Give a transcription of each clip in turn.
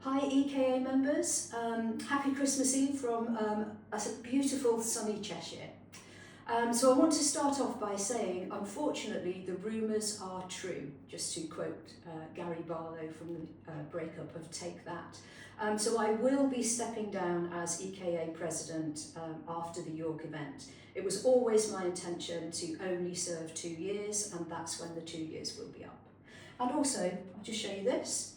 Hi EKA members, happy Christmas Eve from a beautiful sunny Cheshire. So I want to start off by saying, unfortunately, the rumours are true, just to quote Gary Barlow from the breakup of Take That. So I will be stepping down as EKA president after the York event. It was always my intention to only serve 2 years, and that's when the 2 years will be up. And also, I'll just show you this.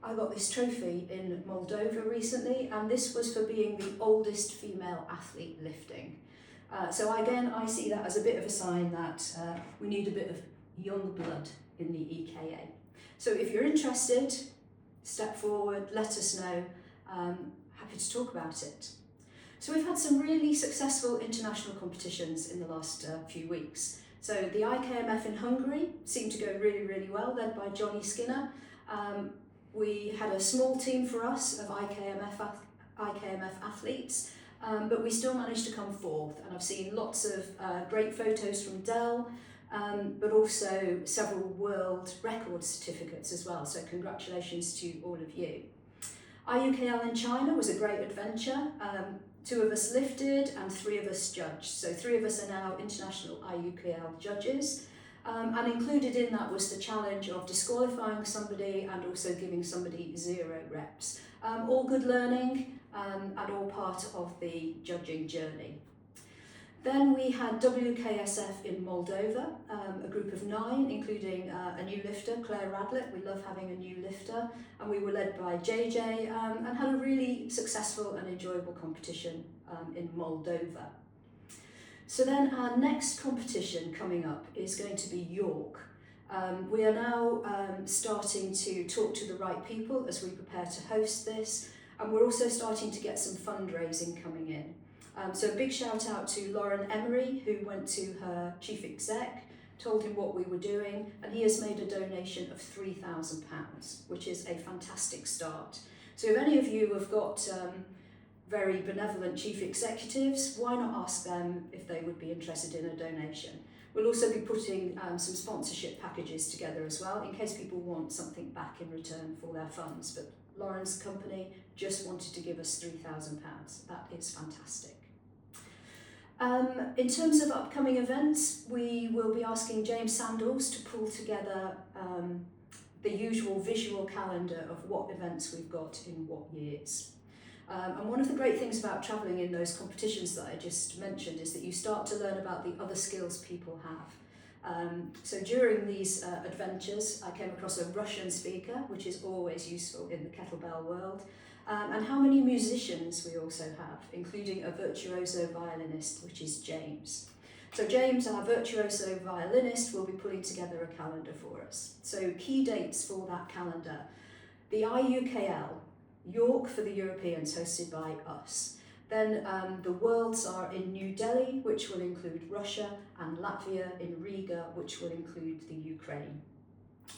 I got this trophy in Moldova recently, and this was for being the oldest female athlete lifting. So again, I see that as a bit of a sign that we need a bit of young blood in the EKA. So if you're interested, step forward, let us know. Happy to talk about it. So we've had some really successful international competitions in the last few weeks. So the IKMF in Hungary seemed to go really, really well, led by Johnny Skinner. We had a small team for us of IKMF athletes, but we still managed to come fourth, and I've seen lots of great photos from Dell, but also several world record certificates as well, so congratulations to all of you. IUKL in China was a great adventure. 2 of us lifted and 3 of us judged, so 3 of us are now international IUKL judges. And included in that was the challenge of disqualifying somebody and also giving somebody 0 reps. All good learning and all part of the judging journey. Then we had WKSF in Moldova, a group of 9, including a new lifter, Claire Radlett. We love having a new lifter, and we were led by JJ and had a really successful and enjoyable competition in Moldova. So then our next competition coming up is going to be York. We are now starting to talk to the right people as we prepare to host this, and we're also starting to get some fundraising coming in. So a big shout out to Lauren Emery, who went to her chief exec, told him what we were doing, and he has made a donation of £3,000, which is a fantastic start. So if any of you have got very benevolent chief executives, why not ask them if they would be interested in a donation? We'll also be putting some sponsorship packages together as well, in case people want something back in return for their funds. But Lauren's company just wanted to give us £3,000. That is fantastic. In terms of upcoming events, we will be asking James Sandals to pull together the usual visual calendar of what events we've got in what years. And one of the great things about travelling in those competitions that I just mentioned is that you start to learn about the other skills people have. So during these adventures, I came across a Russian speaker, which is always useful in the kettlebell world, and how many musicians we also have, including a virtuoso violinist, which is James. So James, our virtuoso violinist, will be putting together a calendar for us. So key dates for that calendar: the IUKL, York for the Europeans, hosted by us. Then the Worlds are in New Delhi, which will include Russia, and Latvia in Riga, which will include the Ukraine.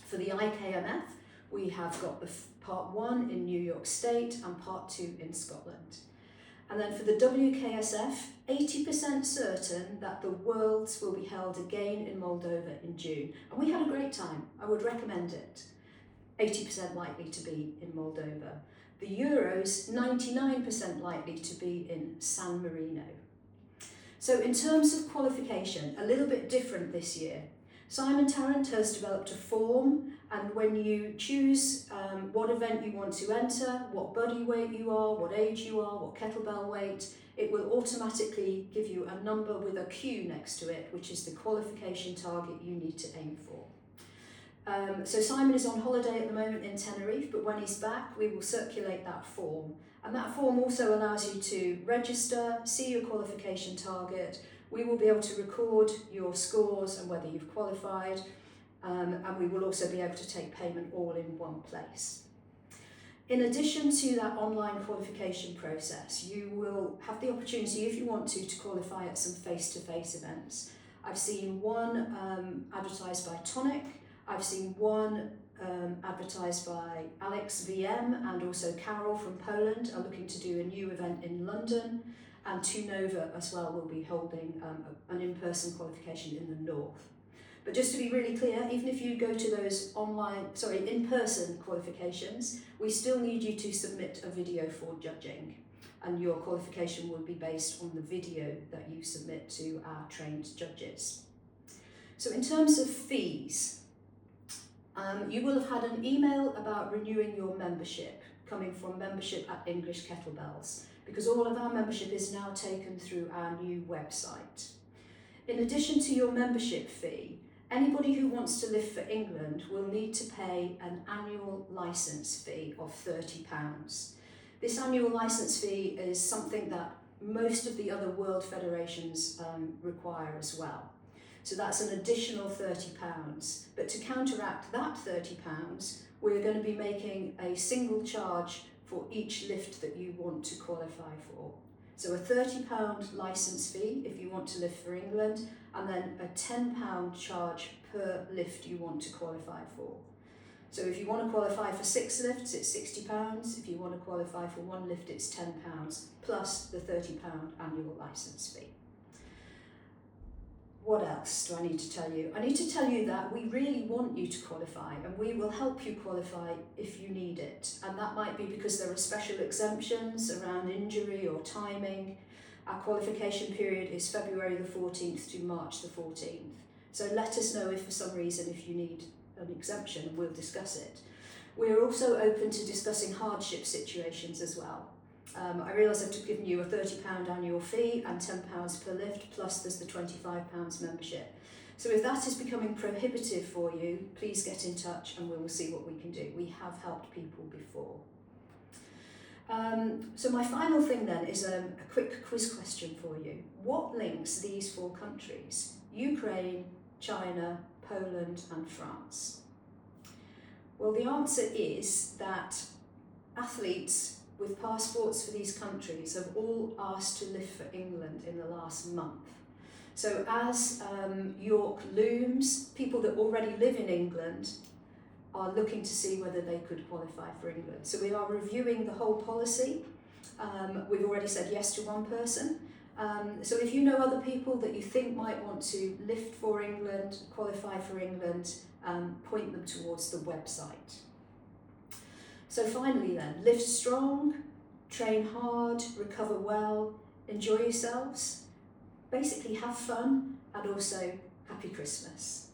For the IKMF, we have got the part 1 in New York State and part 2 in Scotland. And then for the WKSF, 80% certain that the Worlds will be held again in Moldova in June. And we had a great time. I would recommend it. 80% likely to be in Moldova. The Euros, 99% likely to be in San Marino. So in terms of qualification, a little bit different this year. Simon Tarrant has developed a form, and when you choose what event you want to enter, what body weight you are, what age you are, what kettlebell weight, it will automatically give you a number with a Q next to it, which is the qualification target you need to aim for. So Simon is on holiday at the moment in Tenerife, but when he's back, we will circulate that form. And that form also allows you to register, see your qualification target. We will be able to record your scores and whether you've qualified, and we will also be able to take payment all in one place. In addition to that online qualification process, you will have the opportunity, if you want to qualify at some face-to-face events. I've seen one advertised by Tonic. I've seen one advertised by Alex VM, and also Carol from Poland are looking to do a new event in London, and Tunova as well will be holding an in-person qualification in the north. But just to be really clear, even if you go to those in-person qualifications, we still need you to submit a video for judging, and your qualification will be based on the video that you submit to our trained judges. So in terms of fees, you will have had an email about renewing your membership coming from membership at English Kettlebells, because all of our membership is now taken through our new website. In addition to your membership fee, anybody who wants to live for England will need to pay an annual licence fee of £30. This annual licence fee is something that most of the other world federations require as well. So that's an additional £30. But to counteract that £30, we're going to be making a single charge for each lift that you want to qualify for. So a £30 licence fee if you want to lift for England, and then a £10 charge per lift you want to qualify for. So if you want to qualify for 6 lifts, it's £60. If you want to qualify for 1 lift, it's £10, plus the £30 annual licence fee. What else do I need to tell you? I need to tell you that we really want you to qualify, and we will help you qualify if you need it. And that might be because there are special exemptions around injury or timing. Our qualification period is February the 14th to March the 14th. So let us know if for some reason if you need an exemption, and we'll discuss it. We're also open to discussing hardship situations as well. I realise I've given you a £30 annual fee and £10 per lift, plus there's the £25 membership. So if that is becoming prohibitive for you, please get in touch and we will see what we can do. We have helped people before. So my final thing then is a quick quiz question for you. What links these 4 countries? Ukraine, China, Poland and France. Well, the answer is that athletes with passports for these countries have all asked to live for England in the last month. So as York looms, people that already live in England are looking to see whether they could qualify for England. So we are reviewing the whole policy. We've already said yes to 1 person. So if you know other people that you think might want to lift for England, qualify for England, point them towards the website. So finally then, live strong, train hard, recover well, enjoy yourselves, basically have fun, and also Happy Christmas.